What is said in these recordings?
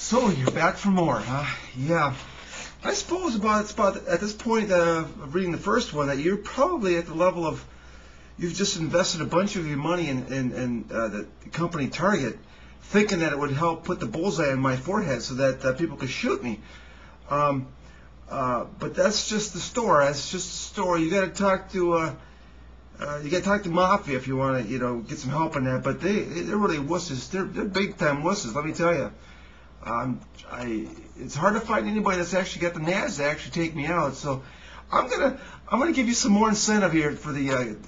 So you're back for more, huh? Yeah. I suppose it's about at this point of reading the first one that you're probably at the level of you've just invested a bunch of your money in the company Target, thinking that it would help put the bullseye on my forehead so that people could shoot me. But that's just the store. That's just the store. You got to talk to Mafia if you want to get some help on that. But they're really wusses. They're big time wusses. Let me tell you. It's hard to find anybody that's actually got the nads to actually take me out. So I'm gonna give you some more incentive here for the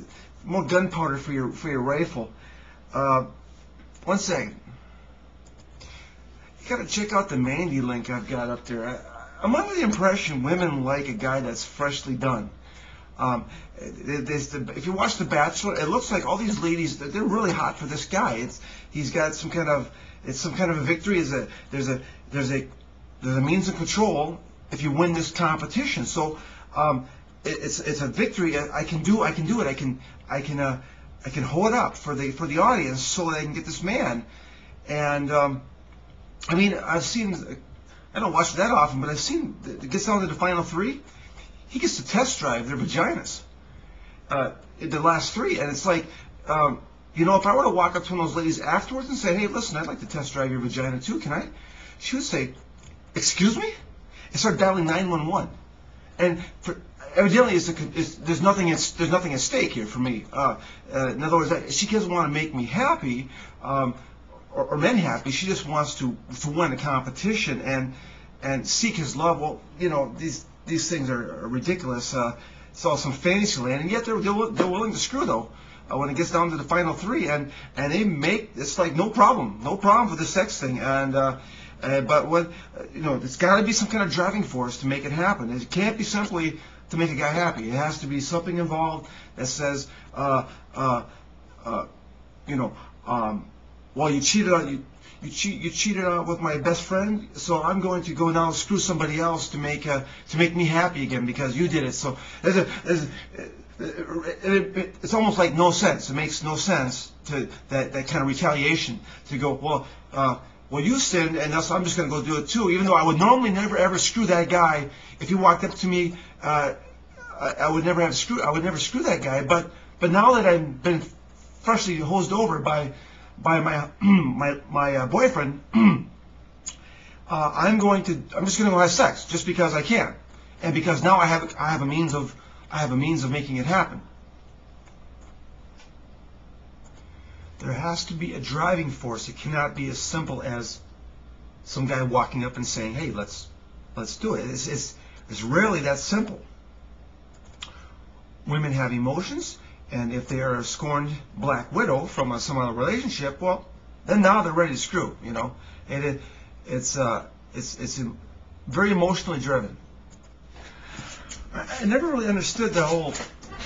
more gunpowder for your rifle. 1 second. You gotta check out the Mandy link I've got up there. I'm under the impression women like a guy that's freshly done. If you watch The Bachelor, it looks like all these ladies, they're really hot for this guy. He's got some kind of a victory. There's a means of control if you win this competition. So it's a victory. I can do it. I can hold it up for the audience so that I can get this man. And I mean, I've seen. I don't watch that often, but I've seen it gets down to the final 3. He gets to test drive their vaginas, the last 3, and it's like, if I were to walk up to one of those ladies afterwards and say, "Hey, listen, I'd like to test drive your vagina too, can I?" She would say, "Excuse me?" and start dialing 911. And evidently, there's nothing at stake here for me. In other words, she doesn't want to make me happy. Or men happy. She just wants to win a competition and seek his love. Well, these things are ridiculous. It's all some fantasy land, and yet they're willing to screw though when it gets down to the final 3, and they make it's like no problem for the sex thing. And but when there's got to be some kind of driving force to make it happen. It can't be simply to make a guy happy. It has to be something involved that says well, you cheated on you cheated with my best friend, so I'm going to go now screw somebody else to make me happy again because you did it. So it's almost like no sense. It makes no sense to that kind of retaliation to go, well, you sinned, and thus I'm just going to go do it too. Even though I would normally never ever screw that guy. If he walked up to me, I would never screw that guy. But now that I've been freshly hosed over by my boyfriend, I'm just going to go have sex just because I can, and because now I have a means of making it happen. There has to be a driving force. It cannot be as simple as some guy walking up and saying, "Hey, let's do it." It's rarely that simple. Women have emotions. And if they are a scorned black widow from some other relationship, well, then now they're ready to screw, And it's very emotionally driven. I never really understood the whole.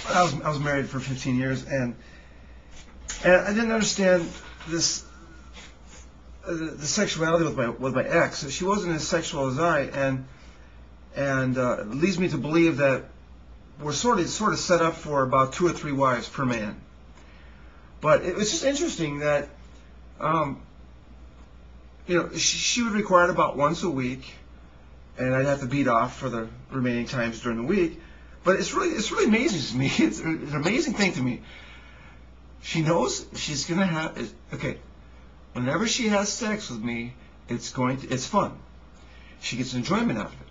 I was married for 15 years, and I didn't understand the sexuality with my ex. She wasn't as sexual as I, and it leads me to believe that we're sort of set up for about 2 or 3 wives per man. But it was just interesting that, she would require it about once a week, and I'd have to beat off for the remaining times during the week. But it's really amazing to me. It's an amazing thing to me. She knows she's gonna have whenever she has sex with me, it's fun. She gets enjoyment out of it.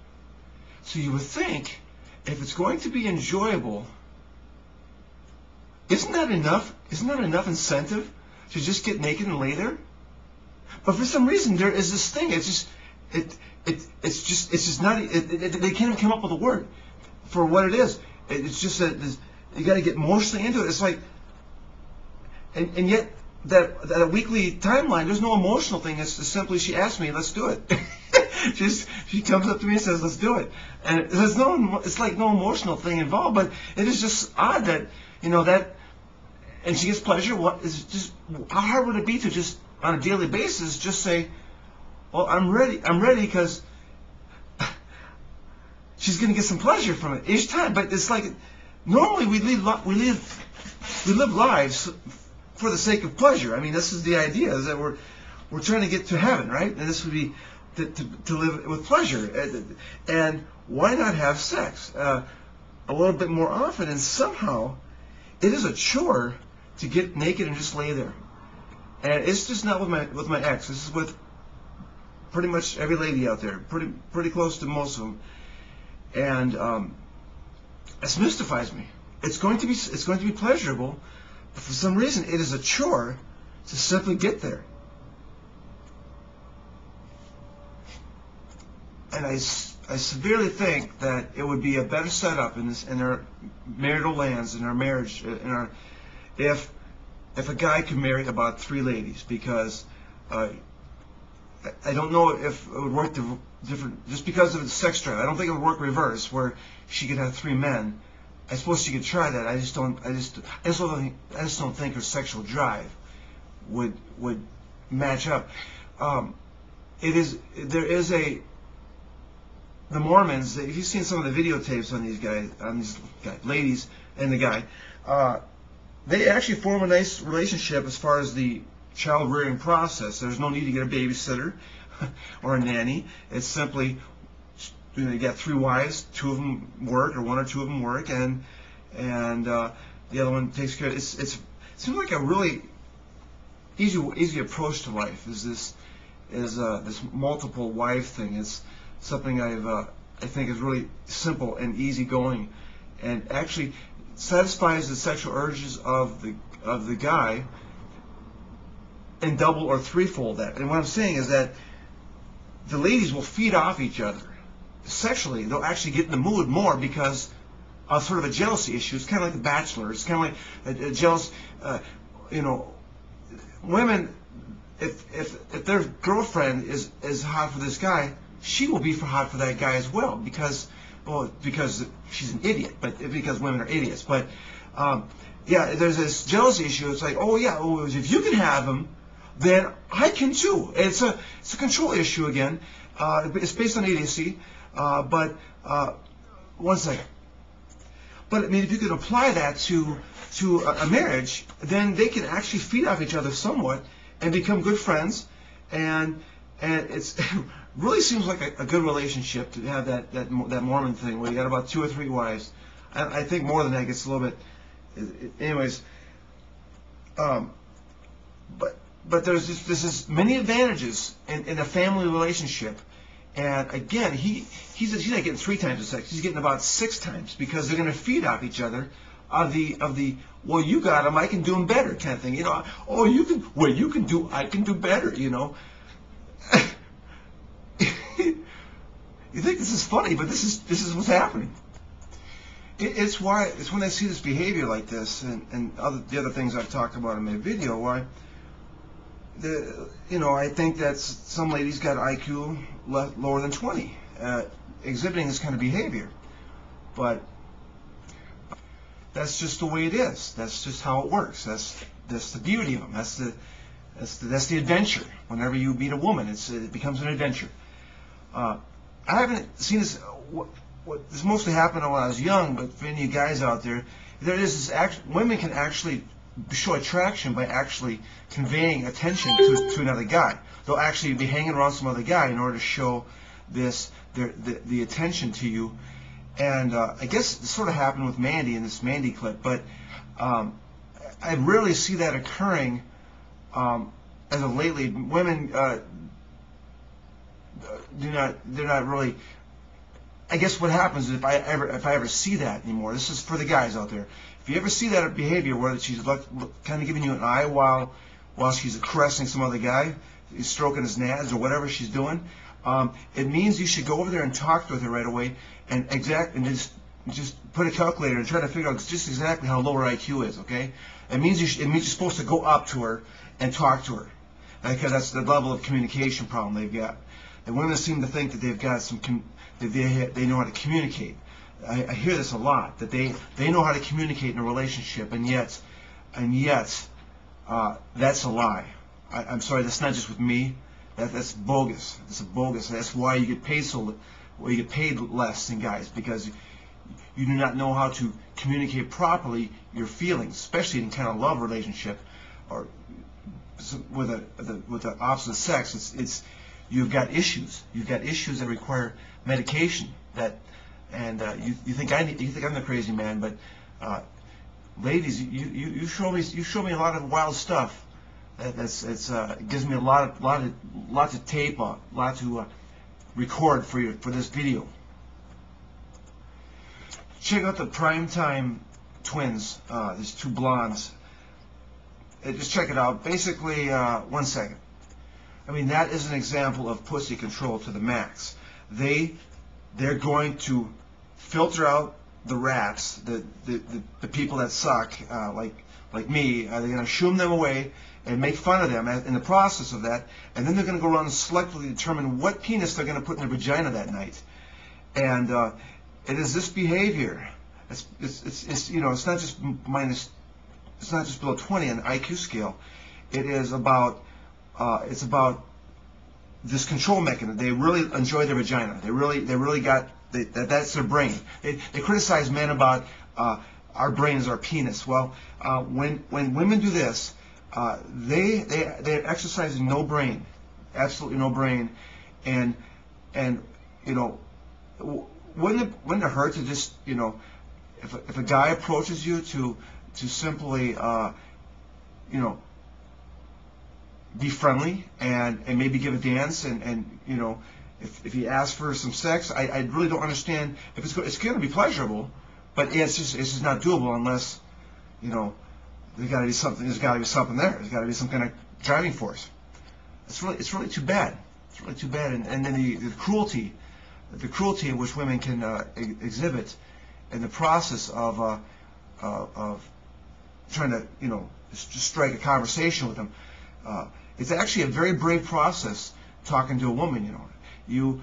So you would think, if it's going to be enjoyable, isn't that enough? Isn't that enough incentive to just get naked and lay there? But for some reason, there is this thing. It's just not. They can't even come up with a word for what it is. It's just that you got to get emotionally into it. It's like, and yet that weekly timeline, there's no emotional thing. It's just simply she asked me, let's do it. She comes up to me and says, "Let's do it," and it's like no emotional thing involved. But it is just odd that that, and she gets pleasure. How hard would it be to just on a daily basis just say, "Well, I'm ready because she's going to get some pleasure from it each time." But it's like normally we live lives for the sake of pleasure. I mean, this is the idea, is that we're trying to get to heaven, right? And this would be to live with pleasure. And why not have sex a little bit more often? And somehow it is a chore to get naked and just lay there. And it's just not with my ex. This is with pretty much every lady out there, pretty close to most of them. And it mystifies me. It's going to be pleasurable, but for some reason it is a chore to simply get there. And I severely think that it would be a better setup in our marital lands, in our marriage, if a guy could marry about 3 ladies, because I don't know if it would work different just because of the sex drive. I don't think it would work reverse, where she could have 3 men. I suppose she could try that. I just don't think her sexual drive would match up. The Mormons, if you've seen some of the videotapes on these ladies and the guy, they actually form a nice relationship as far as the child rearing process. There's no need to get a babysitter or a nanny. It's simply, you got 3 wives, 2 of them work, or 1 or 2 of them work, and the other one takes care of it. It seems like a really easy approach to life. This multiple wife thing. It's something I think is really simple and easygoing, and actually satisfies the sexual urges of the guy in double or threefold that. And what I'm saying is that the ladies will feed off each other sexually. They'll actually get in the mood more because of sort of a jealousy issue. It's kind of like The Bachelor. It's kind of like a jealous, women. If their girlfriend is hot for this guy, she will be hot for that guy as well, because she's an idiot, but because women are idiots. But yeah, there's this jealousy issue. It's like, oh yeah, if you can have him, then I can too. It's a control issue again. It's based on idiocy. But one second. But I mean, if you could apply that to a marriage, then they can actually feed off each other somewhat and become good friends, and it really seems like a good relationship to have that Mormon thing where you got about 2 or 3 wives. I think more than that gets a little bit. Anyways, but there's many advantages in a family relationship. And again, he's not getting 3 times the sex. He's getting about 6 times, because they're going to feed off each other of the well, you got him, I can do him better kind of thing. Oh, you can do, I can do better. You think this is funny, but this is what's happening. It's when I see this behavior like this, and the other things I've talked about in my video, why I think that some ladies got IQ lower than 20, exhibiting this kind of behavior. But that's just the way it is. That's just how it works. That's the beauty of them. That's the adventure. Whenever you meet a woman, it becomes an adventure. I haven't seen this. This mostly happened when I was young, but for any of you guys out there, women can actually show attraction by actually conveying attention to another guy. They'll actually be hanging around some other guy in order to show the attention to you. And I guess it sort of happened with Mandy in this Mandy clip, but I rarely see that occurring as of lately. Women they're not really. I guess what happens is if I ever see that anymore, this is for the guys out there. If you ever see that behavior where she's kind of giving you an eye while she's caressing some other guy, stroking his nads or whatever she's doing, it means you should go over there and talk with her right away and just put a calculator and try to figure out just exactly how low her IQ is. Okay, it means you're supposed to go up to her and talk to her, because that's the level of communication problem they've got. And women seem to think that they've got that they know how to communicate. I hear this a lot, that they know how to communicate in a relationship, and yet that's a lie. I'm sorry, that's not just with me. That's bogus. It's bogus. That's why you get paid less than guys, because you do not know how to communicate properly your feelings, especially in kind of love relationship or with the opposite sex. you've got issues. You've got issues that require medication. And you think I'm the crazy man, but ladies, you show me a lot of wild stuff. It gives me a lot to tape, a lot to record for this video. Check out the Primetime twins, these two blondes. Just check it out. Basically, 1 second. I mean, that is an example of pussy control to the max. They're going to filter out the rats, the people that suck, like me. They're going to shoo them away and make fun of them in the process of that, and then they're going to go around and selectively determine what penis they're going to put in their vagina that night. And it is this behavior. It's you know, it's not just below 20 on the IQ scale. It is about it's about this control mechanism. They really enjoy their vagina. They really got that's their brain. They criticize men about our brain is our penis. Well, when women do this, they're exercising no brain, absolutely no brain, and you know, wouldn't it hurt to just, you know, if a guy approaches you to simply you know, be friendly and maybe give a dance and you know, if he asks for some sex, I really don't understand if it's going to be pleasurable, but it's just not doable unless, you know, there's got to be something there. There's got to be some kind of driving force. It's really too bad. It's really too bad. And then the cruelty in which women can exhibit in the process of trying to, you know, just strike a conversation with them. It's actually a very brave process talking to a woman. You know, you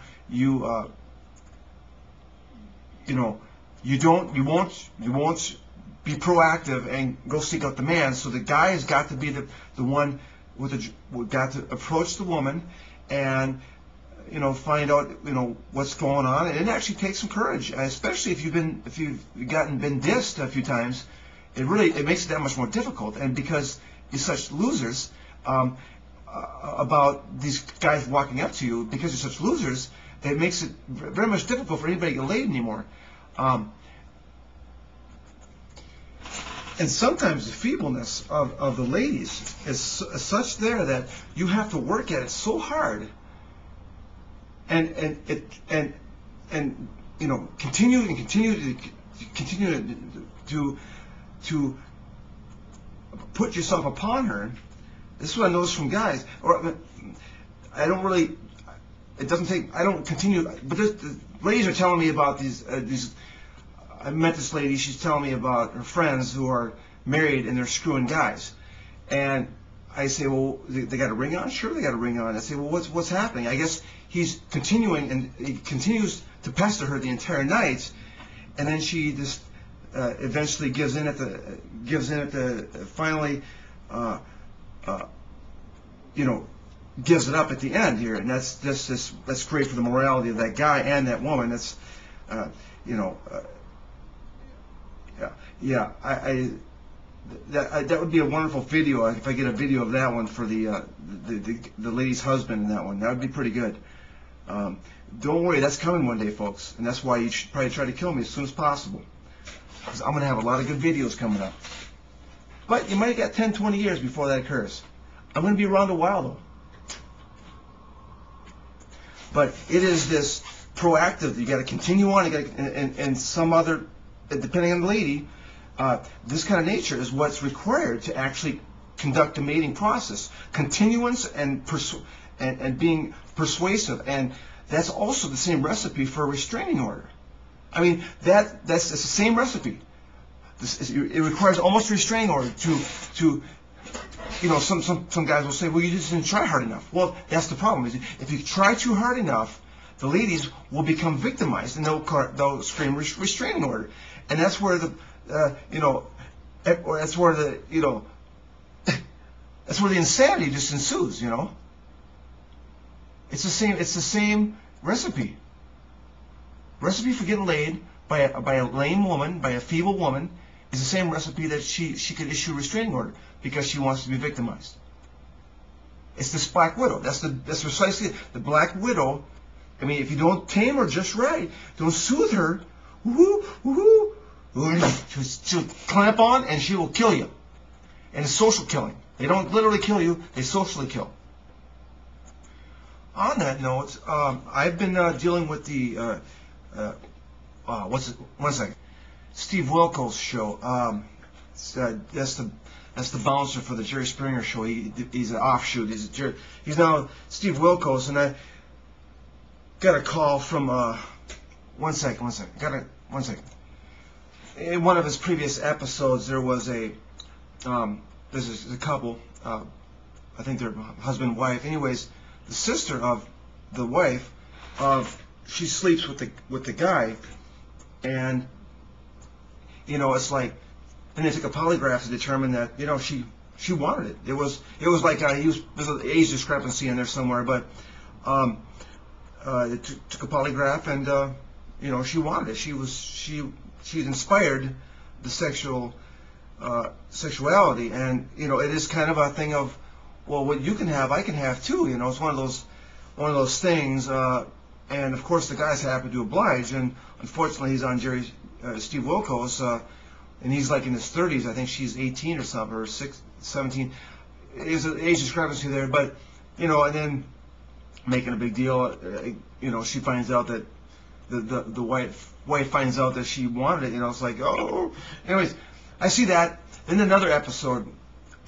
won't be proactive and go seek out the man. So the guy has got to be the one got to approach the woman and, you know, find out, you know, what's going on. And it actually takes some courage, especially if you've been dissed a few times. It makes it that much more difficult. And because you're such losers about these guys walking up to you, because you're such losers, it makes it very much difficult for anybody to get laid anymore. And sometimes the feebleness of the ladies is such there that you have to work at it so hard, and you know, continue to put yourself upon her. This is what I notice from guys. Or I don't continue. But the ladies are telling me about these. I met this lady. She's telling me about her friends who are married and they're screwing guys. And I say, well, they got a ring on? Sure, they got a ring on. I say, well, what's happening? I guess he's continuing, and he continues to pester her the entire night, and then she just eventually gives in at the finally, you know, gives it up at the end here, and that's great for the morality of that guy and that woman. That's you know. Yeah, that would be a wonderful video if I get a video of that one for the lady's husband in that one. That would be pretty good. Don't worry, that's coming one day, folks, and that's why you should probably try to kill me as soon as possible, because I'm going to have a lot of good videos coming up. But you might get 10, 20 years before that occurs. I'm going to be around a while, though. But it is this proactive. You got to continue on. You got and some other. Depending on the lady, this kind of nature is what's required to actually conduct a mating process. Continuance and being persuasive, and that's also the same recipe for a restraining order. I mean, that's the same recipe. It requires almost a restraining order to you know, some guys will say, well, you just didn't try hard enough. Well, that's the problem. Is if you try too hard enough, the ladies will become victimized, and they'll scream restraining order. And that's where the you know, that's where the, you know, that's where the insanity just ensues. You know, it's the same recipe. Recipe for getting laid by a lame woman, by a feeble woman, is the same recipe that she could issue a restraining order because she wants to be victimized. It's this Black Widow. That's precisely the Black Widow. I mean, if you don't tame her just right, don't soothe her, she'll clamp on and she will kill you. And it's social killing. They don't literally kill you; they socially kill. On that note, I've been dealing with the one second, Steve Wilkos show. That's the bouncer for the Jerry Springer show. He's an offshoot. He's now Steve Wilkos, and I got a call from one second. In one of his previous episodes, there was there's a couple. I think they're husband and wife. Anyways, the sister of the wife, she sleeps with the guy, and it's like. And they took a polygraph to determine that she wanted it. It was like there's an age discrepancy in there somewhere, but it took a polygraph, and she wanted it. She'd inspired the sexuality, and it is kind of a thing of, well, what you can have, I can have too. It's one of those things, and of course the guy's happy to oblige, and unfortunately he's on Steve Wilkos. And he's like in his 30s. I think she's 18 or something, or 17. There's an age discrepancy there, but and then making a big deal. She finds out that the wife finds out that she wanted it. It's like, oh. Anyways, I see that. In another episode,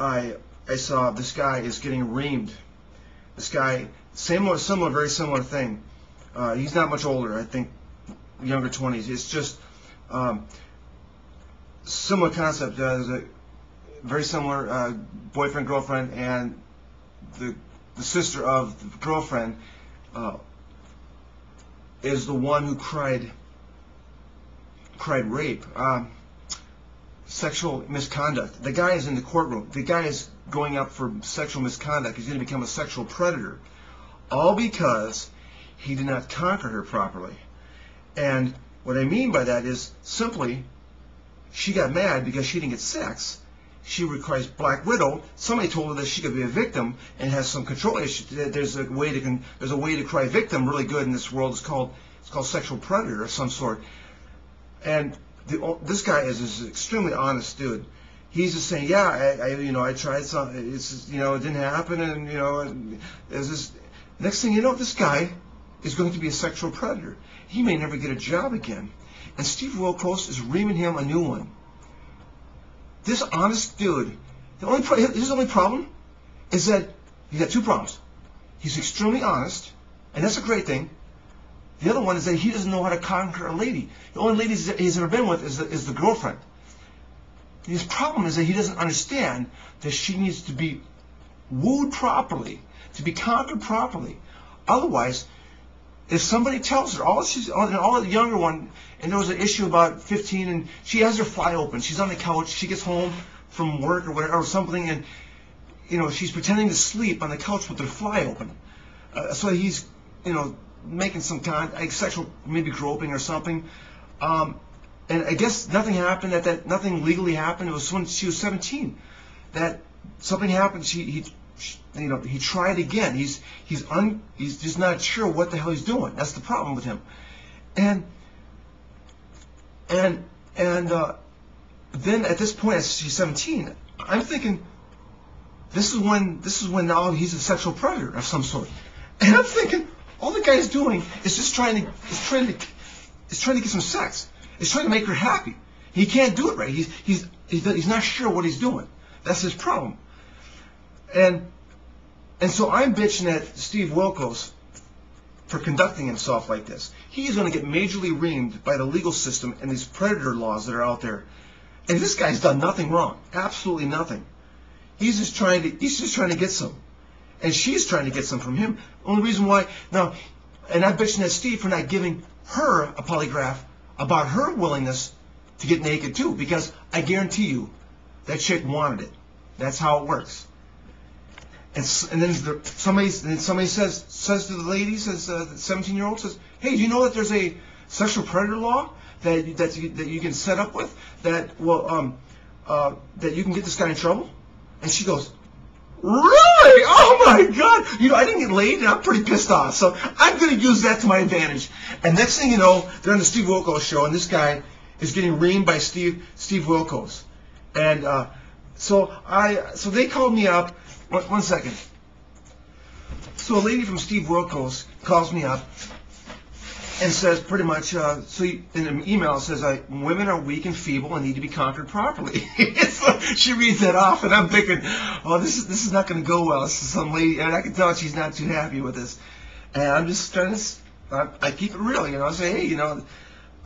I saw this guy is getting reamed. This guy, very similar thing. He's not much older. I think younger 20s. It's just. Similar concept. There's a very similar boyfriend, girlfriend, and the sister of the girlfriend is the one who cried rape, sexual misconduct. The guy is in the courtroom. The guy is going up for sexual misconduct. He's going to become a sexual predator, all because he did not conquer her properly. And what I mean by that is simply, she got mad because she didn't get sex. She requires Black Widow. Somebody told her that she could be a victim and has some control issues. There's a way to cry victim really good in this world. It's called sexual predator of some sort. And this guy is an extremely honest dude. He's just saying, yeah, I tried something. It didn't happen, and there's this. Next thing you know, this guy is going to be a sexual predator. He may never get a job again. And Steve Wilkos is reaming him a new one. This honest dude, his only problem is that he's got two problems. He's extremely honest, and that's a great thing. The other one is that he doesn't know how to conquer a lady. The only lady he's ever been with is the girlfriend. His problem is that he doesn't understand that she needs to be wooed properly, to be conquered properly. Otherwise, if somebody tells her, all the younger one, and there was an issue about 15, and she has her fly open. She's on the couch. She gets home from work or whatever, or something, and she's pretending to sleep on the couch with her fly open. So he's, making some kind of sexual, maybe groping or something. And I guess nothing happened. Nothing legally happened. It was when she was 17 that something happened. He tried again. He's just not sure what the hell he's doing. That's the problem with him. And then at this point, as she's 17, I'm thinking, this is when now he's a sexual predator of some sort. And I'm thinking, all the guy's doing is just trying to get some sex. He's trying to make her happy. He can't do it right. He's not sure what he's doing. That's his problem. And so I'm bitching at Steve Wilkos for conducting himself like this. He's going to get majorly reamed by the legal system and these predator laws that are out there. And this guy's done nothing wrong. Absolutely nothing. He's just trying to get some. And she's trying to get some from him. Only reason why now, and I'm bitching at Steve for not giving her a polygraph about her willingness to get naked too, because I guarantee you that chick wanted it. That's how it works. And then somebody says to the lady, the 17-year-old says, "Hey, do you know that there's a sexual predator law that you can set up with that you can get this guy in trouble?" And she goes, Really? Oh my God! You know, I didn't get laid, and I'm pretty pissed off. So I'm going to use that to my advantage. And next thing you know, they're on the Steve Wilkos show, and this guy is getting reamed by Steve Wilkos. And so they called me up. One second. So a lady from Steve Wilkos calls me up and says pretty much, in an email it says, women are weak and feeble and need to be conquered properly. So she reads that off, and I'm thinking, oh, this is not going to go well. This is some lady, and I can tell she's not too happy with this. And I'm just trying to, I keep it real, you know. I say, hey, you know,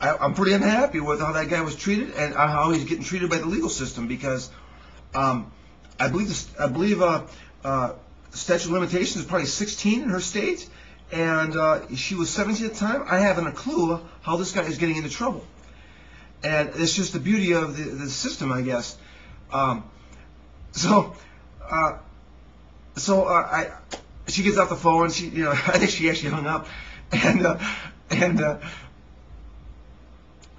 I'm pretty unhappy with how that guy was treated and how he's getting treated by the legal system, because I believe statute of limitations is probably 16 in her state, and she was 17 at the time. I haven't a clue how this guy is getting into trouble, and it's just the beauty of the system, I guess. She gets off the phone. She, you know, I think she actually hung up,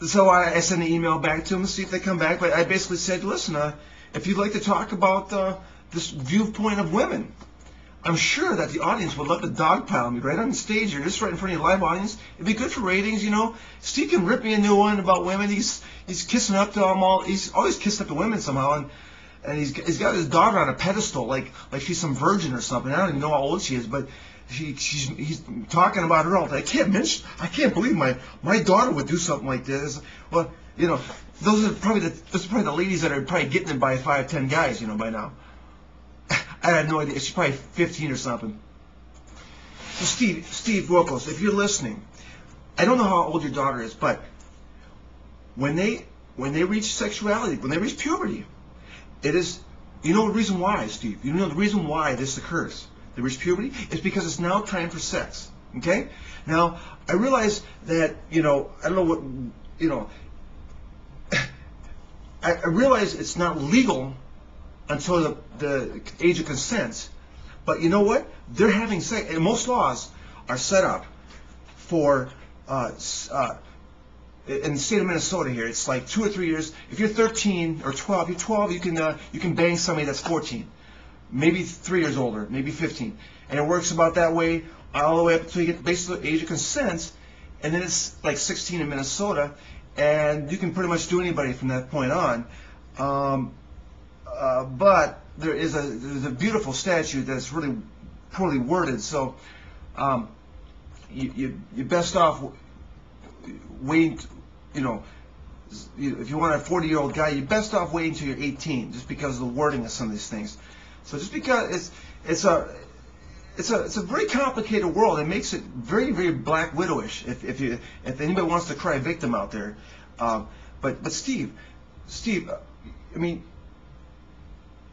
so I sent an email back to them to see if they come back. But I basically said, listen, if you'd like to talk about this viewpoint of women, I'm sure that the audience would love to dogpile me right on the stage or just right in front of your live audience. It'd be good for ratings, you know. Steve can rip me a new one about women. He's kissing up to them all. He's always kissed up to women somehow, and he's got his daughter on a pedestal like she's some virgin or something. I don't even know how old she is, but he's talking about her all the time. I can't believe my daughter would do something like this. Well, you know, those are probably the ladies that are probably getting it by 5, 10 guys, you know, by now. I had no idea. She's probably 15 or something. So Steve Wilkos, if you're listening, I don't know how old your daughter is, but when they reach sexuality, when they reach puberty, it is, you know the reason why, Steve? You know the reason why this occurs. They reach puberty is because it's now time for sex. Okay? Now, I realize that, you know, I don't know what, you know, I realize it's not legal until the age of consent, but you know what? They're having sex, and most laws are set up for, in the state of Minnesota here, it's like 2 or 3 years. If you're 13 or 12, you're 12, you can bang somebody that's 14, maybe 3 years older, maybe 15, and it works about that way all the way up until you get basically the age of consent, and then it's like 16 in Minnesota, and you can pretty much do anybody from that point on. But there's a beautiful statute that's really poorly worded, so you're best off waiting. You know, if you want a 40-year-old guy, you're best off waiting until you're 18, just because of the wording of some of these things. So just because it's a very complicated world, it makes it very, very Black Widowish. If anybody wants to cry victim out there, but Steve, I mean,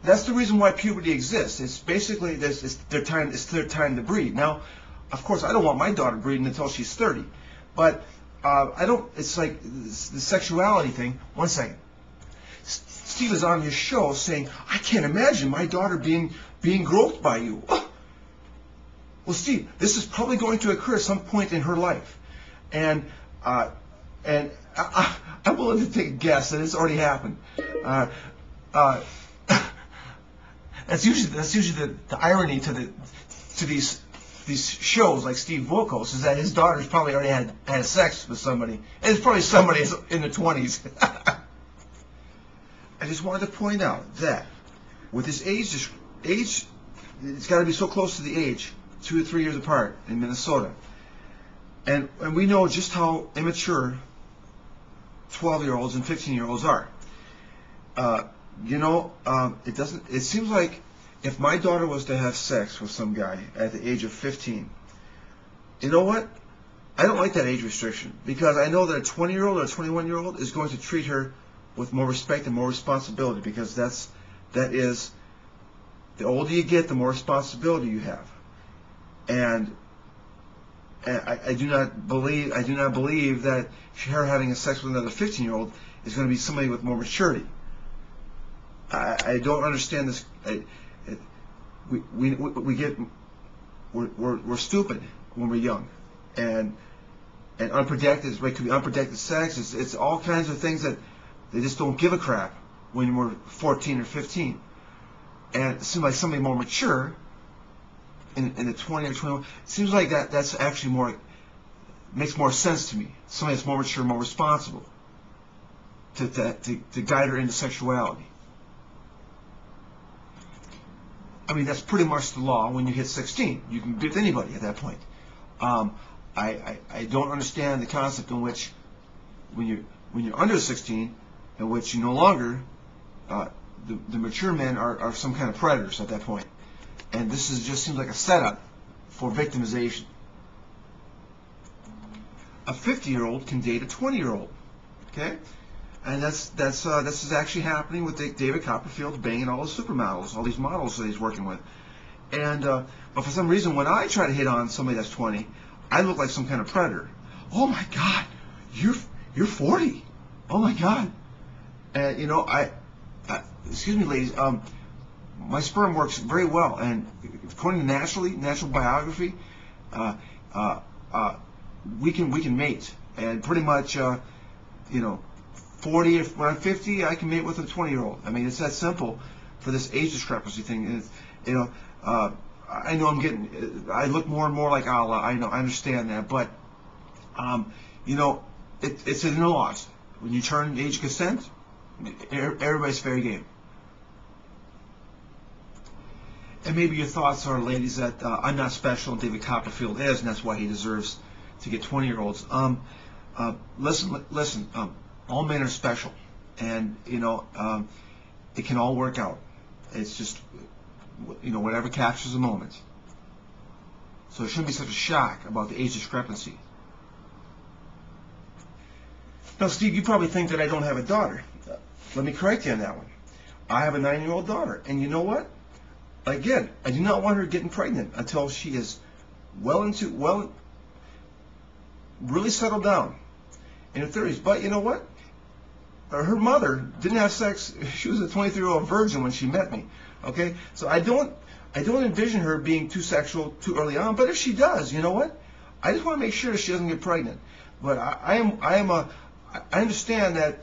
that's the reason why puberty exists. It's basically it's their time to breed. Now, of course, I don't want my daughter breeding until she's 30, but I don't. It's like the sexuality thing. One second. Steve is on his show saying, "I can't imagine my daughter being groped by you." Well, Steve, this is probably going to occur at some point in her life, and I'm willing to take a guess that it's already happened. That's usually the irony to these shows like Steve Wilkos, is that his daughter's probably already had sex with somebody, and it's probably somebody in their 20s. I just wanted to point out that with his age, it's got to be so close to the age, 2 or 3 years apart in Minnesota, and we know just how immature 12-year-olds and 15-year-olds are. You know, it seems like if my daughter was to have sex with some guy at the age of 15, you know what? I don't like that age restriction, because I know that a 20-year-old or a 21-year-old is going to treat her with more respect and more responsibility, because that is, the older you get, the more responsibility you have. And I do not believe that her having a sex with another 15-year-old is going to be somebody with more maturity. I don't understand this. We're stupid when we're young, and unprotected. It could be unprotected sex. It's all kinds of things that they just don't give a crap when we're 14 or 15. and it seems like somebody more mature in the 20 or 21. It seems like that's actually makes more sense to me. Somebody that's more mature, more responsible to guide her into sexuality. I mean, that's pretty much the law. When you hit 16, you can be with anybody at that point. I don't understand the concept in which when you're under 16, in which you no longer the mature men are some kind of predators at that point, and this just seems like a setup for victimization. A 50-year-old can date a 20-year-old, okay, and this is actually happening with David Copperfield banging all the supermodels, all these models that he's working with, and but for some reason when I try to hit on somebody that's 20, I look like some kind of predator. Oh my God, you're 40. Oh my God. And you know, excuse me, ladies. My sperm works very well, and according to natural biography, we can mate, and pretty much, you know, 40. When I'm 50, I can mate with a 20-year-old. I mean, it's that simple for this age discrepancy thing. And you know, I know I look more and more like Allah. I understand that, but you know, it's in the laws. When you turn age of consent, everybody's fair game. And maybe your thoughts are, ladies, that I'm not special and David Copperfield is, and that's why he deserves to get 20-year-olds. Listen. All men are special, and you know, it can all work out. It's just, you know, whatever captures the moment. So it shouldn't be such a shock about the age discrepancy. Now, Steve, you probably think that I don't have a daughter. Let me correct you on that one. I have a 9-year-old daughter, and you know what? Again, I do not want her getting pregnant until she is really settled down in her 30s. But you know what? Her mother didn't have sex. She was a 23-year-old virgin when she met me. Okay, so I don't envision her being too sexual too early on. But if she does, you know what? I just want to make sure that she doesn't get pregnant. But I understand that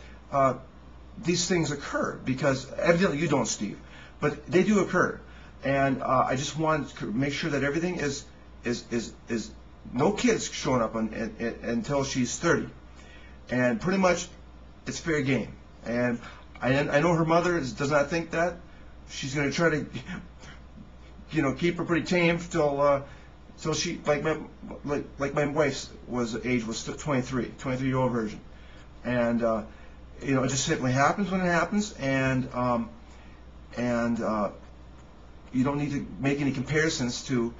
these things occur, because evidently you don't, Steve, but they do occur. And I just want to make sure that everything is no kids showing up until she's 30, and pretty much it's fair game. And I know her mother does not think that. She's going to try to, you know, keep her pretty tame till she, like my wife's age was 23-year-old virgin, and you know, it just simply happens when it happens, and you don't need to make any comparisons to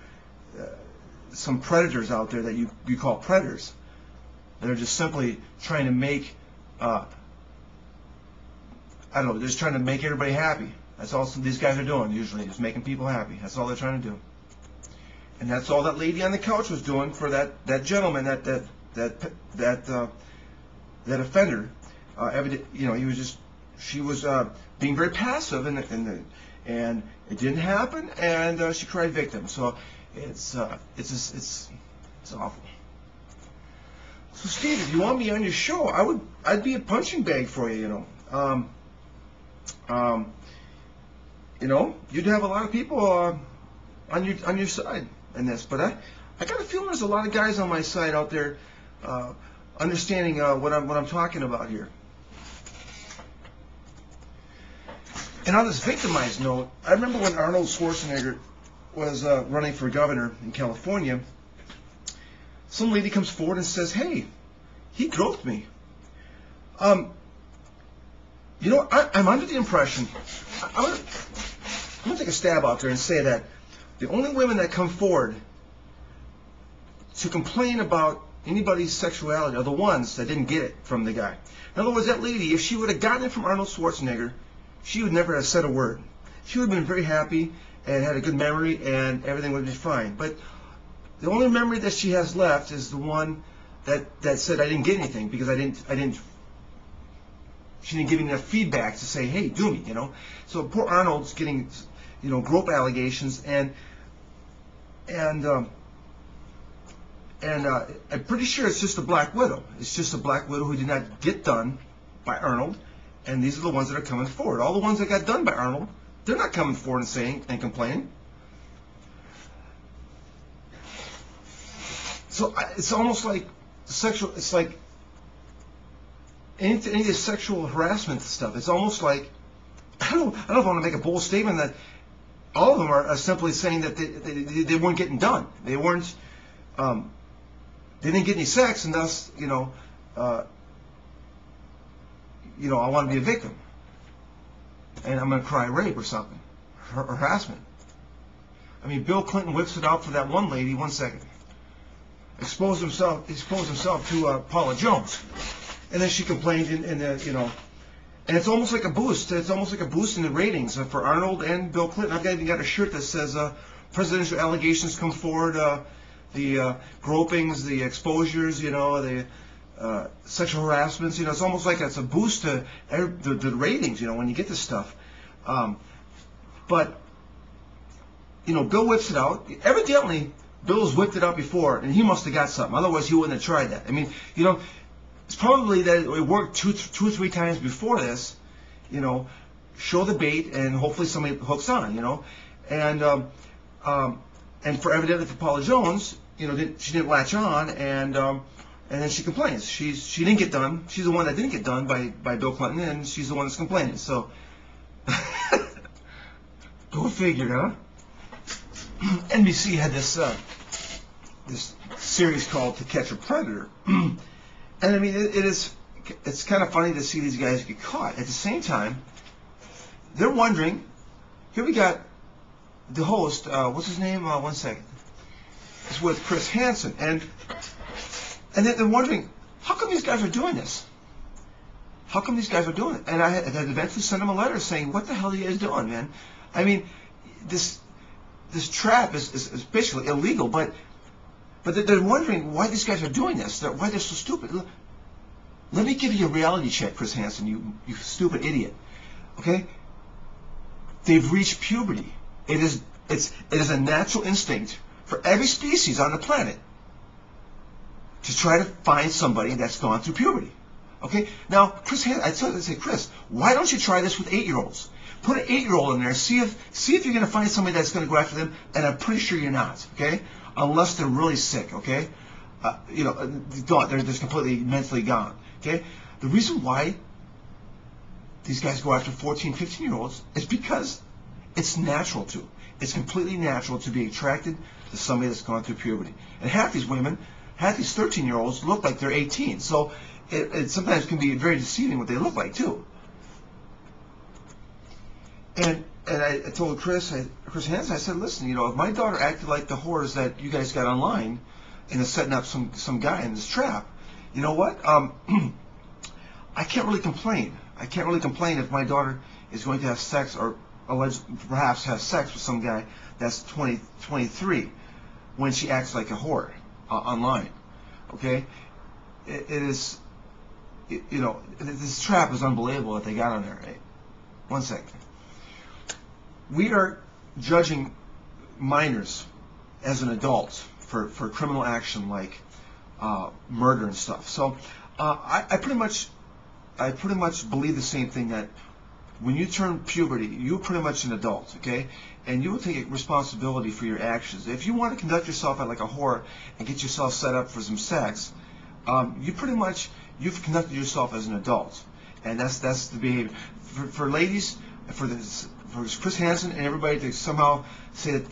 some predators out there that you call predators. They're just simply trying to make, I don't know, they're just trying to make everybody happy. That's all these guys are doing usually, just making people happy. That's all they're trying to do. And that's all that lady on the couch was doing for that gentleman, that offender. You know, she was being very passive, and it didn't happen, and she cried victim. So it's awful. So Steve, if you want me on your show, I'd be a punching bag for you. You know, you'd have a lot of people on your side in this. But I got a feeling there's a lot of guys on my side out there understanding what I'm talking about here. And on this victimized note, I remember when Arnold Schwarzenegger was running for governor in California, some lady comes forward and says, "Hey, he groped me." You know, I'm under the impression, I'm going to take a stab out there and say that the only women that come forward to complain about anybody's sexuality are the ones that didn't get it from the guy. In other words, that lady, if she would have gotten it from Arnold Schwarzenegger, she would never have said a word. She would have been very happy and had a good memory, and everything would be fine. But the only memory that she has left is the one that said, "I didn't get anything because she didn't give me enough feedback to say, hey, do me, you know." So poor Arnold's getting, you know, grope allegations, and I'm pretty sure it's just a black widow. It's just a black widow who did not get done by Arnold, and these are the ones that are coming forward. All the ones that got done by Arnold They're not coming forward and saying and complaining. So it's almost like sexual. It's like any of this sexual harassment stuff. It's almost like I don't know if I want to make a bold statement that all of them are simply saying that they weren't getting done. They weren't. They didn't get any sex, and thus, I want to be a victim, and I'm going to cry rape or something, harassment. I mean, Bill Clinton whips it out for that one lady. 1 second. Exposed himself to Paula Jones, and then she complained, and it's almost like a boost. It's almost like a boost in the ratings for Arnold and Bill Clinton. I've even got a shirt that says presidential allegations come forward. The gropings, the exposures, the sexual harassments. It's almost like it's a boost to the ratings. When you get this stuff. But Bill whips it out. Evidently, Bill's whipped it out before, and he must have got something. Otherwise, he wouldn't have tried that. I mean, it's probably that it worked two or three times before this. Show the bait, and hopefully somebody hooks on. And for evidently for Paula Jones, she didn't latch on, and then she complains. She didn't get done. She's the one that didn't get done by Bill Clinton, and she's the one that's complaining. So go figure, huh? NBC had this series called To Catch a Predator, and I mean it's kind of funny to see these guys get caught. At the same time, they're wondering. Here we got the host. What's his name? 1 second. It's with Chris Hansen, and they're wondering how come these guys are doing this. How come these guys are doing it? And I had eventually sent them a letter saying, "What the hell are you guys doing, man? I mean, this trap is basically illegal, but they're wondering why these guys are doing this, why they're so stupid." Let me give you a reality check, Chris Hansen, you stupid idiot. Okay? They've reached puberty. It is a natural instinct for every species on the planet to try to find somebody that's gone through puberty. Okay? Now, Chris Hansen, I say, Chris, why don't you try this with 8-year-olds? Put an 8-year-old in there. See if you're going to find somebody that's going to go after them. And I'm pretty sure you're not. Okay, unless they're really sick. Okay, gone. They're just completely mentally gone. Okay, the reason why these guys go after 14, 15-year-olds is because it's natural to. It's completely natural to be attracted to somebody that's gone through puberty. And half these 13-year-olds look like they're 18. So it sometimes can be very deceiving what they look like too. And I told Chris Hansen, I said, listen, if my daughter acted like the whores that you guys got online and is setting up some guy in this trap, you know what? I can't really complain. I can't really complain if my daughter is going to have sex or perhaps have sex with some guy that's 23 when she acts like a whore online. Okay? It is, this trap is unbelievable that they got on there. Right? 1 second. We are judging minors as an adult for criminal action like murder and stuff. So I pretty much believe the same thing, that when you turn puberty, you're pretty much an adult, okay? And you will take responsibility for your actions. If you want to conduct yourself like a whore and get yourself set up for some sex, you've conducted yourself as an adult, and that's the behavior. For ladies, for Chris Hansen and everybody to somehow say that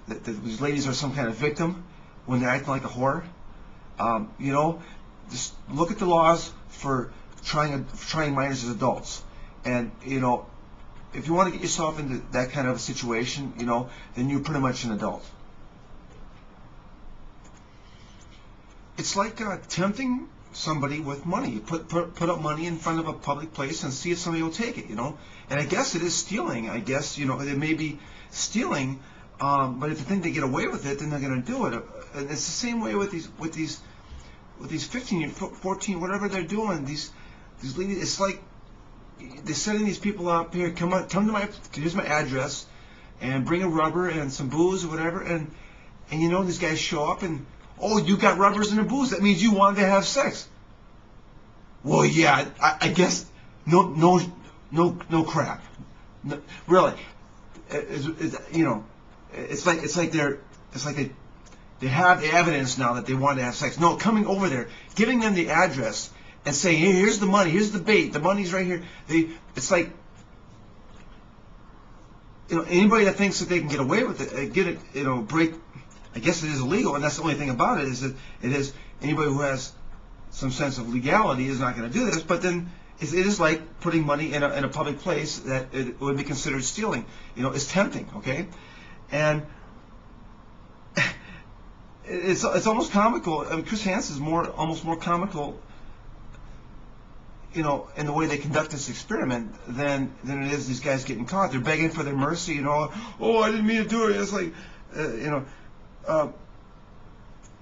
that these ladies are some kind of victim when they're acting like a whore, just look at the laws for trying minors as adults, and if you want to get yourself into that kind of a situation, then you're pretty much an adult. It's like tempting somebody with money. You put up money in front of a public place and see if somebody will take it, And I guess it is stealing. I guess, it may be stealing, but if you think they get away with it, then they're going to do it. And it's the same way with these 15, 14, whatever they're doing. These ladies, it's like they're setting these people up here. Come to here's my address, and bring a rubber and some booze or whatever. And these guys show up and, oh, you got rubbers and a booze. That means you wanted to have sex. Well, yeah, I guess no crap. really, it's like they have the evidence now that they want to have sex. No, coming over there, giving them the address and saying, hey, here's the money, here's the bait, the money's right here. It's like, anybody that thinks that they can get away with it, break. I guess it is illegal, and that's the only thing about it, is that it is, anybody who has some sense of legality is not going to do this. But then it is like putting money in a public place that it would be considered stealing. It's tempting, okay? And it's almost comical. I mean, Chris Hansen is almost more comical, in the way they conduct this experiment than it is these guys getting caught. They're begging for their mercy, oh, I didn't mean to do it. It's like,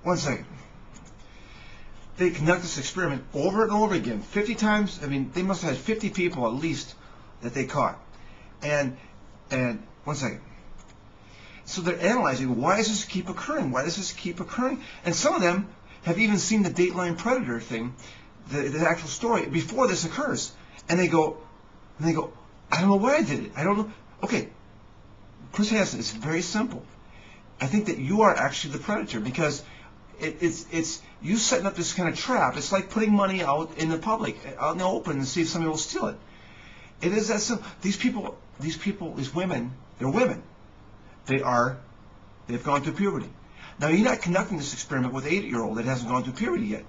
one second. They conduct this experiment over and over again, 50 times. I mean, they must have had 50 people at least that they caught. And one second. So they're analyzing, why does this keep occurring? Why does this keep occurring? And some of them have even seen the Dateline Predator thing, the actual story, before this occurs. And they go, I don't know why I did it. I don't know. Okay, Chris Hansen, it's very simple. I think that you are actually the predator, because it's you setting up this kind of trap. It's like putting money out in the public, out in the open, and see if somebody will steal it. It is that simple. These women, they're women. They've gone through puberty. Now, you're not conducting this experiment with an 8-year-old that hasn't gone through puberty yet.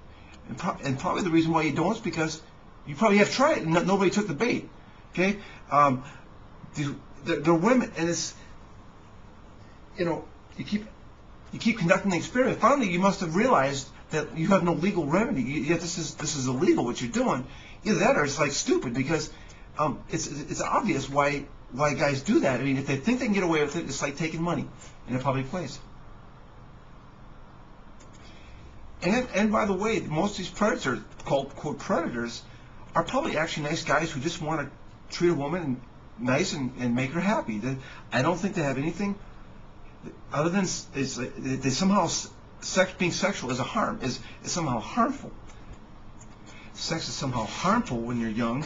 And probably the reason why you don't is because you probably have tried it and nobody took the bait. Okay? They're women, and it's, you keep conducting the experiment. Finally, you must have realized that you have no legal remedy. Yet this is illegal, what you're doing. Either that, or it's like stupid, because it's obvious why guys do that. I mean, if they think they can get away with it, it's like taking money in a public place. And by the way, most of these predators, called quote predators, are probably actually nice guys who just want to treat a woman nice and make her happy. I don't think they have anything other than they somehow being sexual is somehow harmful. Sex is somehow harmful when you're young,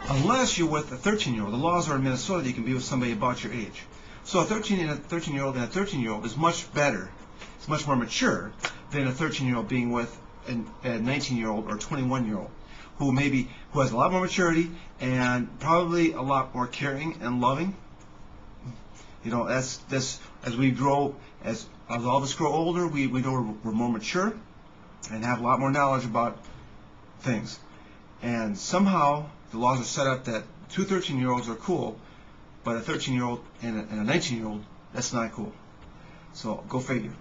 unless you're with a 13-year-old. The laws are in Minnesota that you can be with somebody about your age. So a 13-year-old and a 13-year-old is much better. It's much more mature than a 13-year-old being with a 19-year-old or 21-year-old who has a lot more maturity and probably a lot more caring and loving. That's as we grow, as all of us grow older, we know we're more mature and have a lot more knowledge about things. And somehow the laws are set up that 2 13-year-olds are cool, but a 13-year-old and a 19-year-old, that's not cool. So go figure.